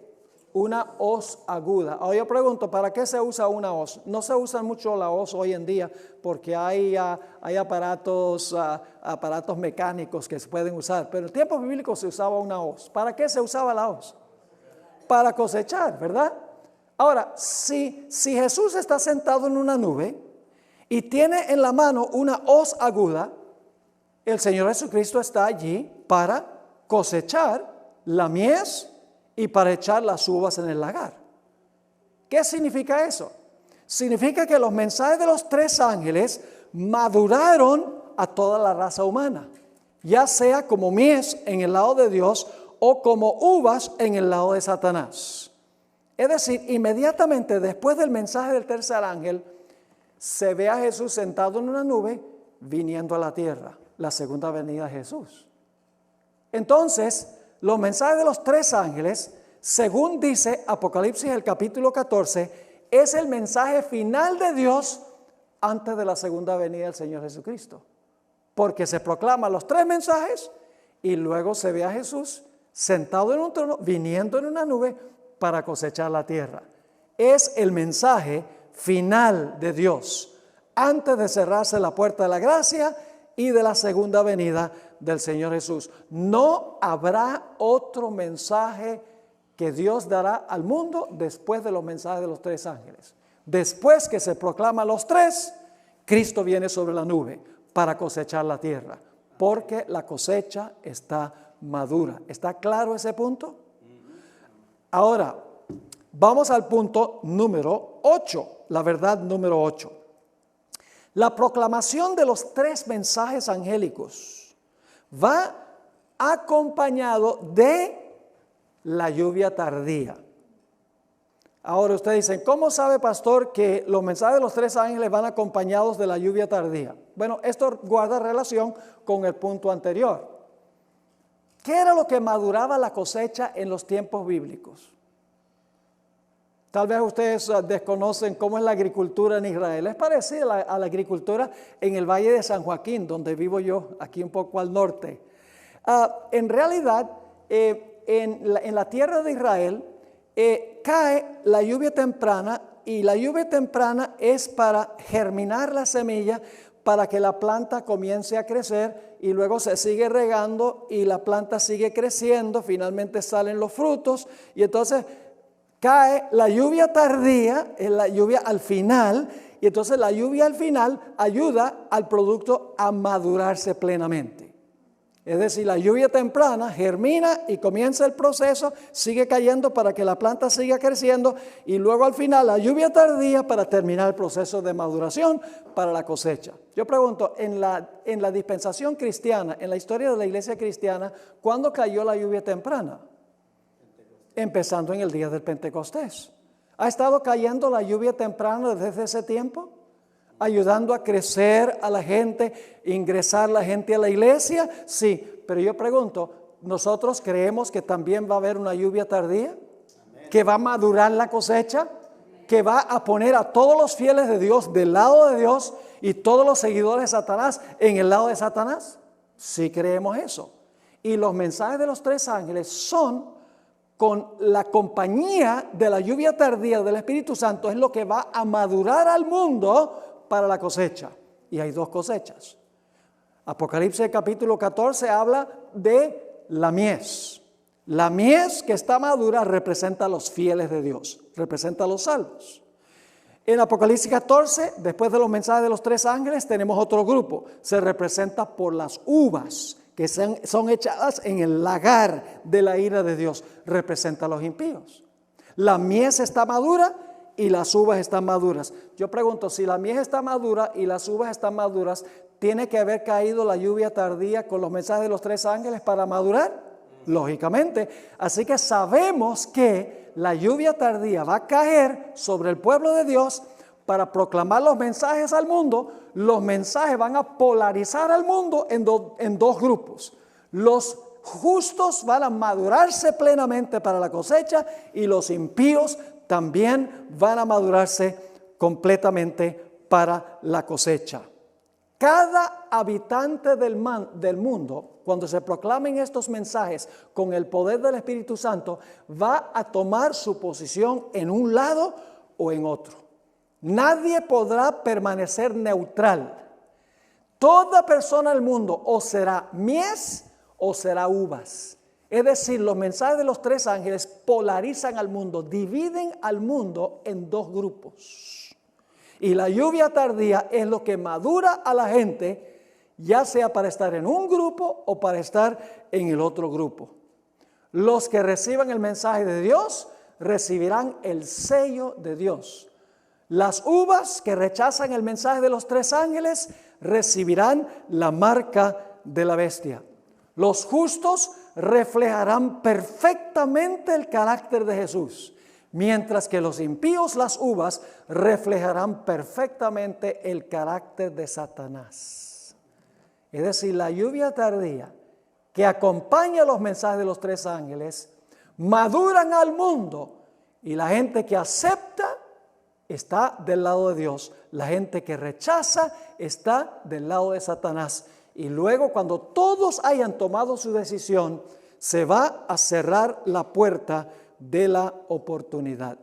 Una hoz aguda. Ahora yo pregunto, ¿para qué se usa una hoz? No se usa mucho la hoz hoy en día porque hay aparatos mecánicos que se pueden usar, pero en el tiempo bíblico se usaba una hoz. ¿Para qué se usaba la hoz? Para cosechar, ¿verdad? Ahora, si Jesús está sentado en una nube y tiene en la mano una hoz aguda, el Señor Jesucristo está allí para cosechar la mies y para echar las uvas en el lagar. ¿Qué significa eso? Significa que los mensajes de los tres ángeles maduraron a toda la raza humana, ya sea como mies en el lado de Dios o como uvas en el lado de Satanás. Es decir, inmediatamente después del mensaje del tercer ángel, se ve a Jesús sentado en una nube viniendo a la tierra, la segunda venida de Jesús. Entonces, los mensajes de los tres ángeles, según dice Apocalipsis el capítulo 14, es el mensaje final de Dios antes de la segunda venida del Señor Jesucristo. Porque se proclaman los tres mensajes y luego se ve a Jesús sentado en un trono, viniendo en una nube para cosechar la tierra. Es el mensaje final de Dios antes de cerrarse la puerta de la gracia y de la segunda venida del Señor Jesús. No habrá otro mensaje que Dios dará al mundo después de los mensajes de los tres ángeles. Después que se proclaman los tres, Cristo viene sobre la nube para cosechar la tierra, porque la cosecha está madura. ¿Está claro ese punto? Ahora, vamos al punto número 8, la verdad número 8. La proclamación de los tres mensajes angélicos va acompañado de la lluvia tardía. Ahora ustedes dicen, ¿cómo sabe, pastor, que los mensajes de los tres ángeles van acompañados de la lluvia tardía? Bueno, esto guarda relación con el punto anterior. ¿Qué era lo que maduraba la cosecha en los tiempos bíblicos? Tal vez ustedes desconocen cómo es la agricultura en Israel. Es parecida a la agricultura en el Valle de San Joaquín, donde vivo yo, aquí un poco al norte. En realidad, en la tierra de Israel, cae la lluvia temprana, y la lluvia temprana es para germinar la semilla, para que la planta comience a crecer, y luego se sigue regando y la planta sigue creciendo, finalmente salen los frutos, y entonces cae la lluvia tardía, la lluvia al final, y entonces la lluvia al final ayuda al producto a madurarse plenamente. Es decir, la lluvia temprana germina y comienza el proceso, sigue cayendo para que la planta siga creciendo, y luego al final la lluvia tardía para terminar el proceso de maduración para la cosecha. Yo pregunto, en la dispensación cristiana, en la historia de la iglesia cristiana, ¿cuándo cayó la lluvia temprana? Empezando en el día del Pentecostés. ¿Ha estado cayendo la lluvia temprana desde ese tiempo? Ayudando a crecer a la gente, ingresar la gente a la iglesia. Sí, pero yo pregunto, ¿nosotros creemos que también va a haber una lluvia tardía? ¿Que va a madurar la cosecha? ¿Que va a poner a todos los fieles de Dios del lado de Dios y todos los seguidores de Satanás en el lado de Satanás? Sí creemos eso. Y los mensajes de los tres ángeles son con la compañía de la lluvia tardía del Espíritu Santo, es lo que va a madurar al mundo para la cosecha. Y hay dos cosechas. Apocalipsis capítulo 14 habla de la mies. La mies que está madura representa a los fieles de Dios, representa a los salvos. En Apocalipsis 14, después de los mensajes de los tres ángeles, tenemos otro grupo. Se representa por las uvas que son echadas en el lagar de la ira de Dios. Representa a los impíos. La mies está madura y las uvas están maduras. Yo pregunto, si la mies está madura y las uvas están maduras, ¿tiene que haber caído la lluvia tardía con los mensajes de los tres ángeles para madurar? Lógicamente. Así que sabemos que la lluvia tardía va a caer sobre el pueblo de Dios para proclamar los mensajes al mundo. Los mensajes van a polarizar al mundo en dos grupos. Los justos van a madurarse plenamente para la cosecha, y los impíos también van a madurarse completamente para la cosecha. Cada habitante del mundo, cuando se proclamen estos mensajes con el poder del Espíritu Santo, va a tomar su posición en un lado o en otro. Nadie podrá permanecer neutral. Toda persona del mundo o será mies o será uvas. Es decir, los mensajes de los tres ángeles polarizan al mundo, dividen al mundo en dos grupos. Y la lluvia tardía es lo que madura a la gente, ya sea para estar en un grupo o para estar en el otro grupo. Los que reciban el mensaje de Dios recibirán el sello de Dios. Las uvas que rechazan el mensaje de los tres ángeles recibirán la marca de la bestia. Los justos reflejarán perfectamente el carácter de Jesús, mientras que los impíos, las uvas, reflejarán perfectamente el carácter de Satanás. Es decir, la lluvia tardía que acompaña los mensajes de los tres ángeles maduran al mundo, y la gente que acepta está del lado de Dios. La gente que rechaza está del lado de Satanás. Y luego, cuando todos hayan tomado su decisión, se va a cerrar la puerta de la oportunidad.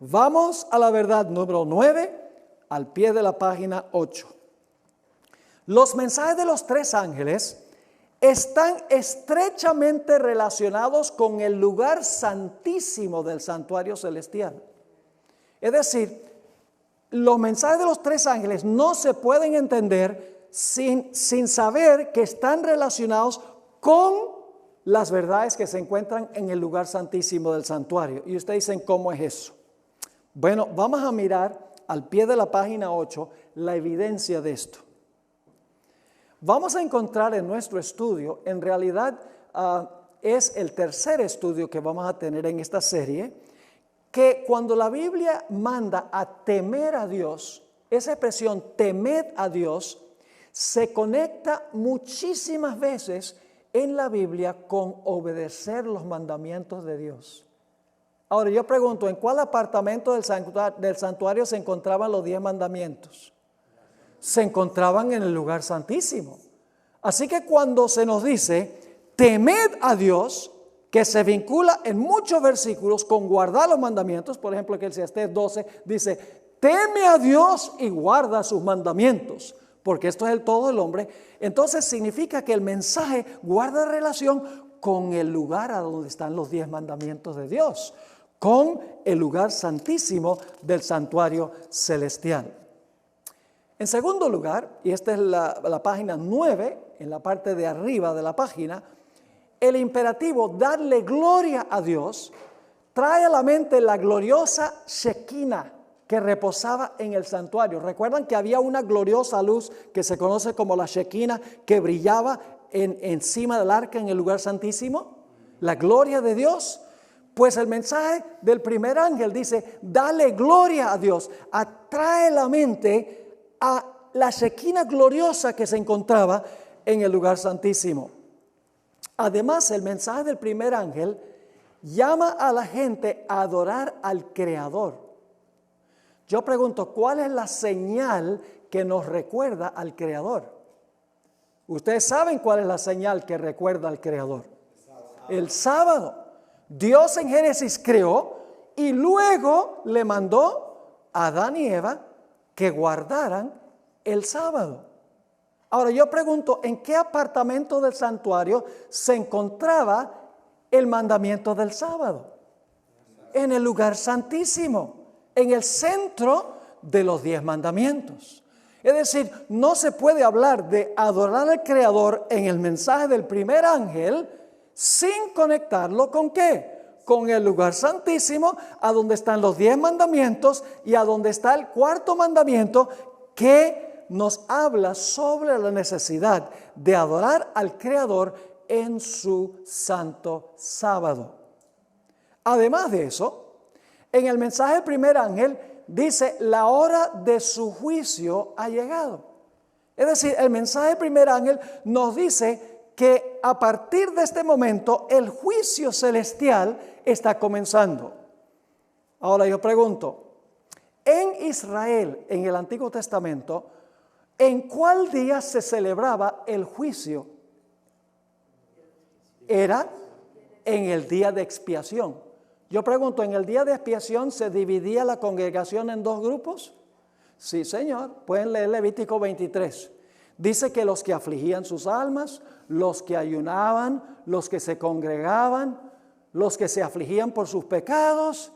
Vamos a la verdad número 9, al pie de la página 8. Los mensajes de los 3 ángeles están estrechamente relacionados con el lugar santísimo del santuario celestial. Es decir, los mensajes de los 3 ángeles no se pueden entender sin saber que están relacionados con las verdades que se encuentran en el lugar santísimo del santuario. Y ustedes dicen, ¿cómo es eso? Bueno, vamos a mirar al pie de la página 8 la evidencia de esto. Vamos a encontrar en nuestro estudio, en realidad es el tercer estudio que vamos a tener en esta serie, que cuando la Biblia manda a temer a Dios, esa expresión temed a Dios, se conecta muchísimas veces en la Biblia con obedecer los mandamientos de Dios. Ahora yo pregunto, ¿en cuál apartamento del santuario se encontraban los 10 mandamientos? Se encontraban en el lugar santísimo. Así que cuando se nos dice, temed a Dios, que se vincula en muchos versículos con guardar los mandamientos, por ejemplo, Eclesiastés 12 dice, teme a Dios y guarda sus mandamientos, porque esto es el todo del hombre. Entonces significa que el mensaje guarda relación con el lugar a donde están los 10 mandamientos de Dios, con el lugar santísimo del santuario celestial. En segundo lugar, y esta es la página 9, en la parte de arriba de la página, el imperativo darle gloria a Dios trae a la mente la gloriosa Shekinah que reposaba en el santuario. ¿Recuerdan que había una gloriosa luz que se conoce como la Shekinah que brillaba encima del arca en el lugar santísimo? La gloria de Dios. Pues el mensaje del primer ángel dice, dale gloria a Dios. Atrae la mente a la Shekinah gloriosa que se encontraba en el lugar santísimo. Además, el mensaje del primer ángel llama a la gente a adorar al Creador. Yo pregunto, ¿cuál es la señal que nos recuerda al Creador? Ustedes saben cuál es la señal que recuerda al Creador. El sábado. Dios en Génesis creó y luego le mandó a Adán y Eva que guardaran el sábado. Ahora yo pregunto, ¿en qué apartamento del santuario se encontraba el mandamiento del sábado? En el lugar santísimo, en el centro de los 10 mandamientos. Es decir, no se puede hablar de adorar al Creador en el mensaje del primer ángel sin conectarlo ¿con qué? Con el lugar santísimo, a donde están los 10 mandamientos y a donde está el cuarto mandamiento que nos habla sobre la necesidad de adorar al Creador en su santo sábado. Además de eso, en el mensaje del primer ángel dice, la hora de su juicio ha llegado. Es decir, el mensaje del primer ángel nos dice que a partir de este momento el juicio celestial está comenzando. Ahora yo pregunto, en Israel, en el Antiguo Testamento, ¿en cuál día se celebraba el juicio? Era en el día de expiación. Yo pregunto, ¿en el día de expiación se dividía la congregación en 2 grupos? Sí, señor. Pueden leer Levítico 23. Dice que los que afligían sus almas, los que ayunaban, los que se congregaban, los que se afligían por sus pecados,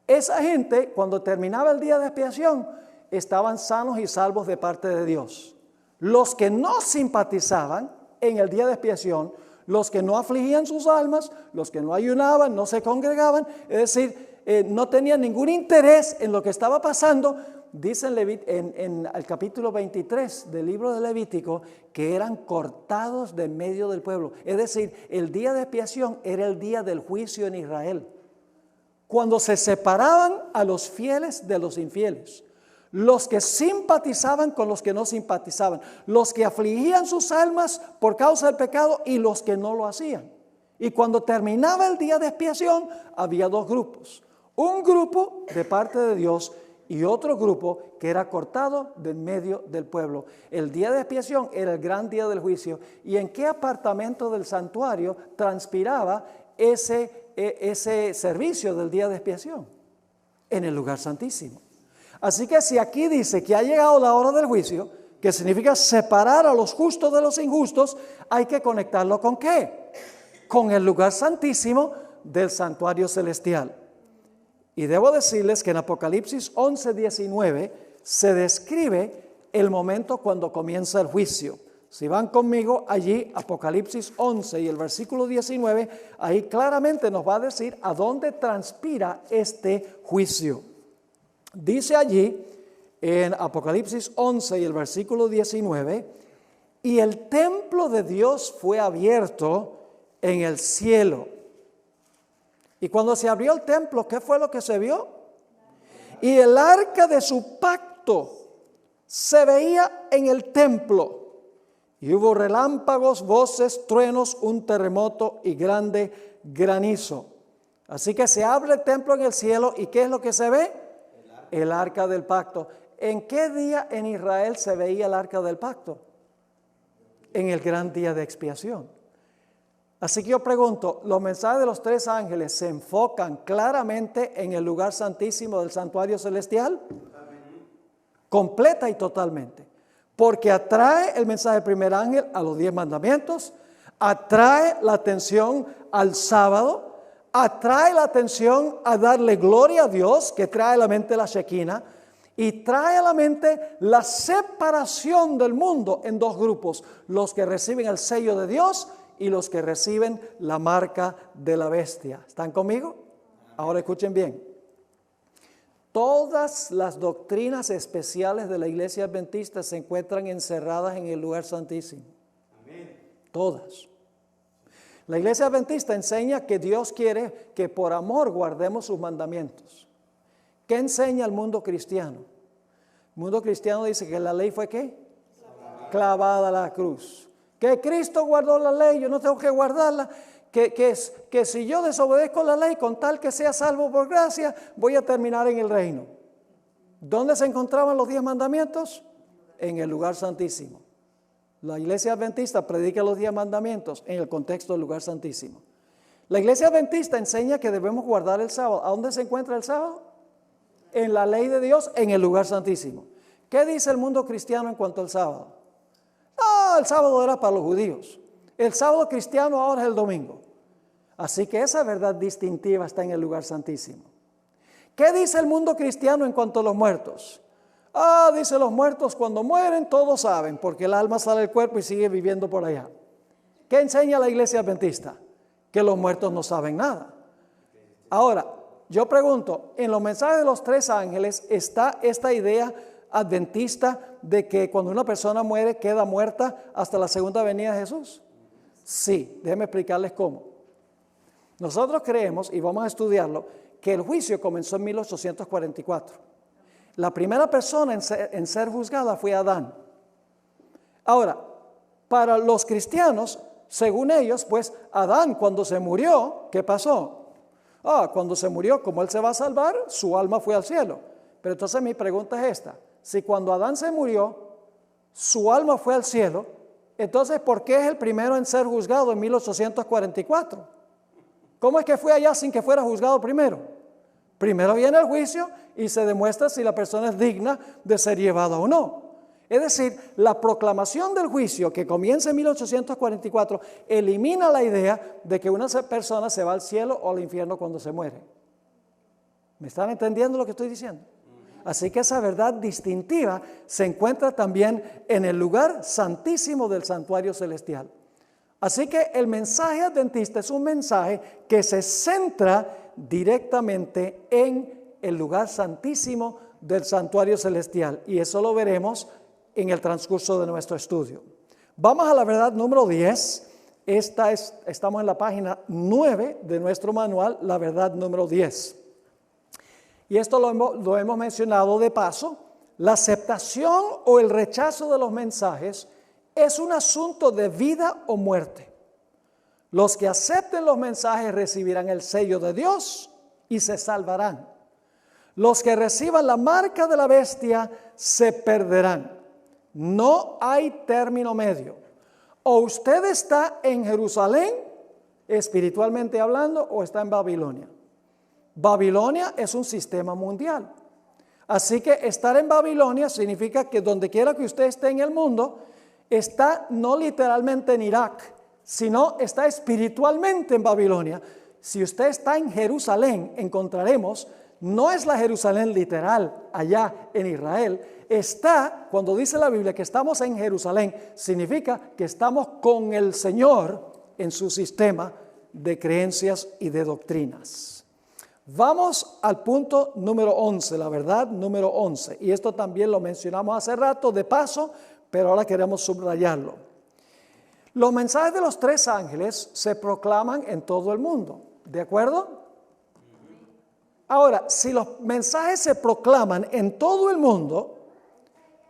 esa gente, cuando terminaba el día de expiación, estaban sanos y salvos de parte de Dios. Los que no simpatizaban en el día de expiación, los que no afligían sus almas, los que no ayunaban, no se congregaban, es decir, no tenían ningún interés en lo que estaba pasando, dice en el capítulo 23 del libro de Levítico que eran cortados de medio del pueblo. Es decir, el día de expiación era el día del juicio en Israel, cuando se separaban a los fieles de los infieles. Los que simpatizaban con los que no simpatizaban, los que afligían sus almas por causa del pecado y los que no lo hacían. Y cuando terminaba el día de expiación, había 2 grupos. Un grupo de parte de Dios y otro grupo que era cortado del medio del pueblo. El día de expiación era el gran día del juicio. ¿Y en qué apartamento del santuario transpiraba ese servicio del día de expiación? En el lugar santísimo. Así que si aquí dice que ha llegado la hora del juicio, que significa separar a los justos de los injustos, hay que conectarlo ¿con qué? Con el lugar santísimo del santuario celestial. Y debo decirles que en Apocalipsis 11:19 se describe el momento cuando comienza el juicio. Si van conmigo allí, Apocalipsis 11 y el versículo 19, ahí claramente nos va a decir a dónde transpira este juicio. Dice allí en Apocalipsis 11 y el versículo 19, y el templo de Dios fue abierto en el cielo. Y cuando se abrió el templo, ¿qué fue lo que se vio? Y el arca de su pacto se veía en el templo. Y hubo relámpagos, voces, truenos, un terremoto y grande granizo. Así que se abre el templo en el cielo, ¿y qué es lo que se ve? El arca del pacto. ¿En qué día en Israel se veía el arca del pacto? En el gran día de expiación. Así que yo pregunto, ¿los mensajes de los tres ángeles se enfocan claramente en el lugar santísimo del santuario celestial? Completa y totalmente. Porque atrae el mensaje del primer ángel a los 10 mandamientos, atrae la atención al sábado, atrae la atención a darle gloria a Dios, que trae a la mente la Shekinah, y trae a la mente la separación del mundo en dos grupos, los que reciben el sello de Dios y los que reciben la marca de la bestia. ¿Están conmigo? Ahora escuchen bien. Todas las doctrinas especiales de la iglesia adventista se encuentran encerradas en el lugar santísimo. Amén. Todas. La iglesia adventista enseña que Dios quiere que por amor guardemos sus mandamientos. ¿Qué enseña el mundo cristiano? El mundo cristiano dice que la ley fue ¿qué? Clavada a la cruz. Que Cristo guardó la ley, yo no tengo que guardarla. Que si yo desobedezco la ley con tal que sea salvo por gracia, voy a terminar en el reino. ¿Dónde se encontraban los 10 mandamientos? En el lugar santísimo. La iglesia adventista predica los 10 mandamientos en el contexto del lugar santísimo. La iglesia adventista enseña que debemos guardar el sábado. ¿A dónde se encuentra el sábado? En la ley de Dios, en el lugar santísimo. ¿Qué dice el mundo cristiano en cuanto al sábado? El sábado era para los judíos. El sábado cristiano ahora es el domingo. Así que esa verdad distintiva está en el lugar santísimo. ¿Qué dice el mundo cristiano en cuanto a los muertos? Dice los muertos cuando mueren todos saben, porque el alma sale del cuerpo y sigue viviendo por allá. ¿Qué enseña la iglesia adventista? Que los muertos no saben nada. Ahora, yo pregunto, en los mensajes de los tres ángeles está esta idea adventista de que cuando una persona muere queda muerta hasta la segunda venida de Jesús. Sí, déjenme explicarles cómo. Nosotros creemos, y vamos a estudiarlo, que el juicio comenzó en 1844. La primera persona en ser juzgada fue Adán. Ahora, para los cristianos, según ellos, pues Adán cuando se murió, ¿qué pasó? Cuando se murió, como él se va a salvar, su alma fue al cielo. Pero entonces mi pregunta es esta: si cuando Adán se murió, su alma fue al cielo, entonces ¿por qué es el primero en ser juzgado en 1844? ¿Cómo es que fue allá sin que fuera juzgado primero? Primero viene el juicio y se demuestra si la persona es digna de ser llevada o no. Es decir, la proclamación del juicio que comienza en 1844 elimina la idea de que una persona se va al cielo o al infierno cuando se muere. ¿Me están entendiendo lo que estoy diciendo? Así que esa verdad distintiva se encuentra también en el lugar santísimo del santuario celestial. Así que el mensaje adventista es un mensaje que se centra directamente en el lugar santísimo del santuario celestial. Y eso lo veremos en el transcurso de nuestro estudio. Vamos a la verdad número 10. Estamos en la página 9 de nuestro manual, la verdad número 10. Y esto lo hemos mencionado de paso. La aceptación o el rechazo de los mensajes es un asunto de vida o muerte. Los que acepten los mensajes recibirán el sello de Dios y se salvarán. Los que reciban la marca de la bestia se perderán. No hay término medio. O usted está en Jerusalén, espiritualmente hablando, o está en Babilonia. Babilonia es un sistema mundial. Así que estar en Babilonia significa que donde quiera que usted esté en el mundo, está no literalmente en Irak, sino está espiritualmente en Babilonia. Si usted está en Jerusalén, encontraremos, no es la Jerusalén literal allá en Israel, está, cuando dice la Biblia que estamos en Jerusalén, significa que estamos con el Señor en su sistema de creencias y de doctrinas. Vamos al punto número 11, la verdad número 11, y esto también lo mencionamos hace rato de paso, pero ahora queremos subrayarlo. Los mensajes de los 3 ángeles se proclaman en todo el mundo, ¿de acuerdo? Ahora, si los mensajes se proclaman en todo el mundo,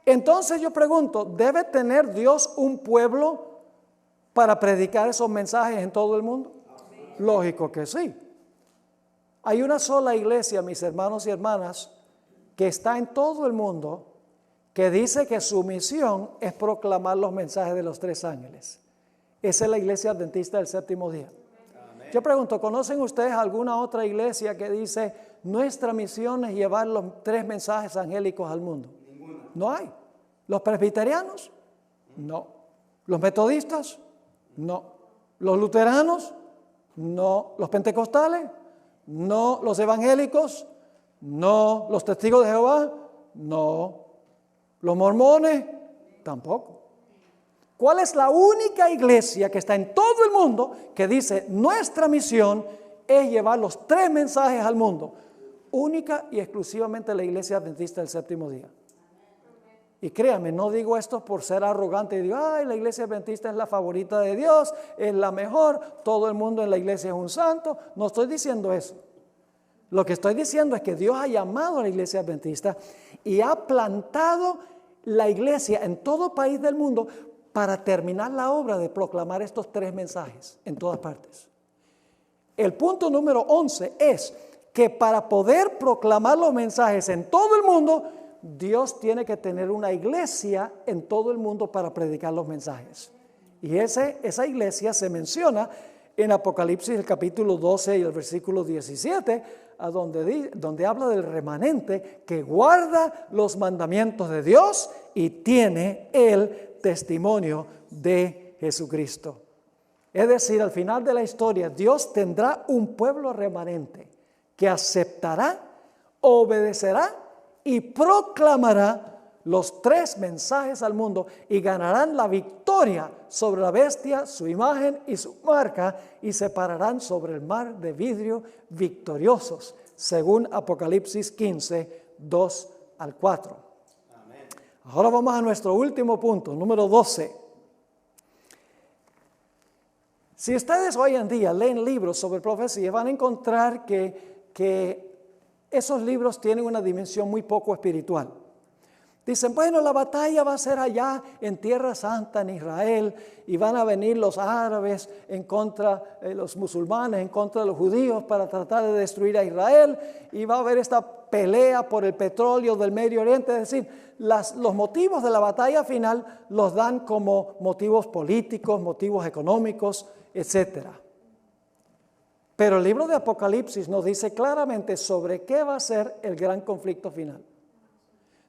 entonces yo pregunto, ¿debe tener Dios un pueblo para predicar esos mensajes en todo el mundo? Lógico que sí. Hay una sola iglesia, mis hermanos y hermanas, que está en todo el mundo, que dice que su misión es proclamar los mensajes de los 3 ángeles. Esa es la iglesia adventista del séptimo día. Amén. Yo pregunto, ¿conocen ustedes alguna otra iglesia que dice, nuestra misión es llevar los 3 mensajes angélicos al mundo? Ninguna. No hay. ¿Los presbiterianos? No. ¿Los metodistas? No. ¿Los luteranos? No. ¿Los pentecostales? No. ¿Los evangélicos? No. ¿Los testigos de Jehová? No. ¿Los mormones? Tampoco. ¿Cuál es la única iglesia que está en todo el mundo que dice nuestra misión es llevar los 3 mensajes al mundo? Única y exclusivamente la iglesia adventista del séptimo día. Y créanme, no digo esto por ser arrogante y digo, ay, la iglesia adventista es la favorita de Dios, es la mejor, todo el mundo en la iglesia es un santo. No estoy diciendo eso. Lo que estoy diciendo es que Dios ha llamado a la iglesia adventista y ha plantado la iglesia en todo país del mundo para terminar la obra de proclamar estos 3 mensajes en todas partes. El punto número 11 es que para poder proclamar los mensajes en todo el mundo, Dios tiene que tener una iglesia en todo el mundo para predicar los mensajes. Y esa iglesia se menciona en Apocalipsis, el capítulo 12 y el versículo 17, donde habla del remanente que guarda los mandamientos de Dios y tiene el testimonio de Jesucristo. Es decir, al final de la historia, Dios tendrá un pueblo remanente que aceptará, obedecerá y proclamará los 3 mensajes al mundo y ganarán la victoria sobre la bestia, su imagen y su marca, y se pararán sobre el mar de vidrio victoriosos, según Apocalipsis 15, 2 al 4. Amén. Ahora vamos a nuestro último punto, número 12. Si ustedes hoy en día leen libros sobre profecía, van a encontrar que esos libros tienen una dimensión muy poco espiritual. Dicen, bueno, la batalla va a ser allá en Tierra Santa, en Israel, y van a venir los árabes en contra, los musulmanes en contra de los judíos para tratar de destruir a Israel, y va a haber esta pelea por el petróleo del Medio Oriente. Es decir, los motivos de la batalla final los dan como motivos políticos, motivos económicos, etc. Pero el libro de Apocalipsis nos dice claramente sobre qué va a ser el gran conflicto final.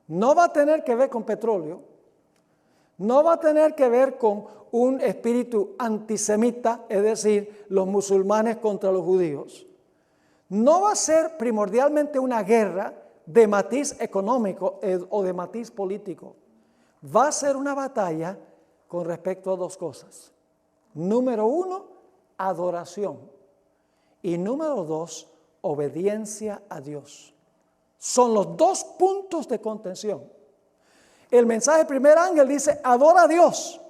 No va a tener que ver con petróleo, no va a tener que ver con un espíritu antisemita, es decir, los musulmanes contra los judíos. No va a ser primordialmente una guerra de matiz económico o de matiz político. Va a ser una batalla con respecto a 2 cosas. Número 1, adoración. Y número 2, obediencia a Dios. Son los 2 puntos de contención. El mensaje del primer ángel dice, adora a Dios.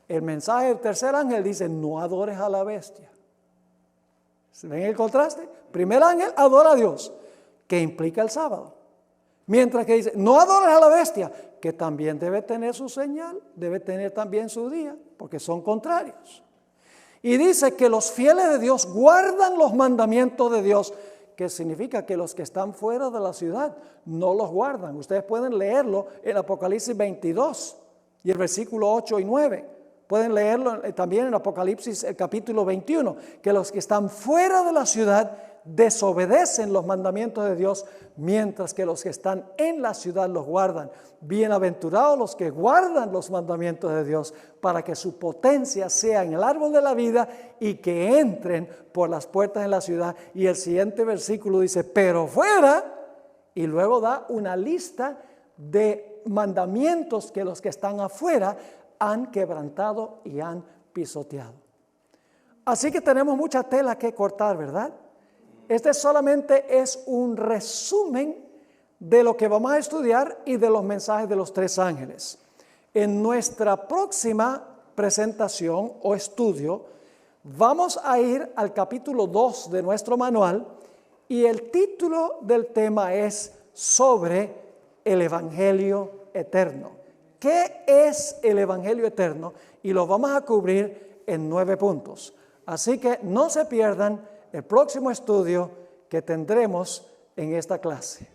El mensaje del tercer ángel dice, no adores a la bestia. ¿Ven el contraste? Primer ángel, adora a Dios, que implica el sábado. Mientras que dice, no adores a la bestia, que también debe tener su señal, debe tener también su día, porque son contrarios. Y dice que los fieles de Dios guardan los mandamientos de Dios, que significa que los que están fuera de la ciudad no los guardan. Ustedes pueden leerlo en Apocalipsis 22 y el versículo 8 y 9. Pueden leerlo también en Apocalipsis el capítulo 21, que los que están fuera de la ciudad desobedecen los mandamientos de Dios, mientras que los que están en la ciudad los guardan. Bienaventurados los que guardan los mandamientos de Dios, para que su potencia sea en el árbol de la vida y que entren por las puertas de la ciudad. Y el siguiente versículo dice, pero fuera, y luego da una lista de mandamientos que los que están afuera han quebrantado y han pisoteado. Así que tenemos mucha tela que cortar, ¿verdad? Este solamente es un resumen de lo que vamos a estudiar y de los mensajes de los tres ángeles. En nuestra próxima presentación o estudio, vamos a ir al capítulo 2 de nuestro manual y el título del tema es sobre el Evangelio eterno. ¿Qué es el Evangelio eterno? Y lo vamos a cubrir en 9 puntos. Así que no se pierdan el próximo estudio que tendremos en esta clase.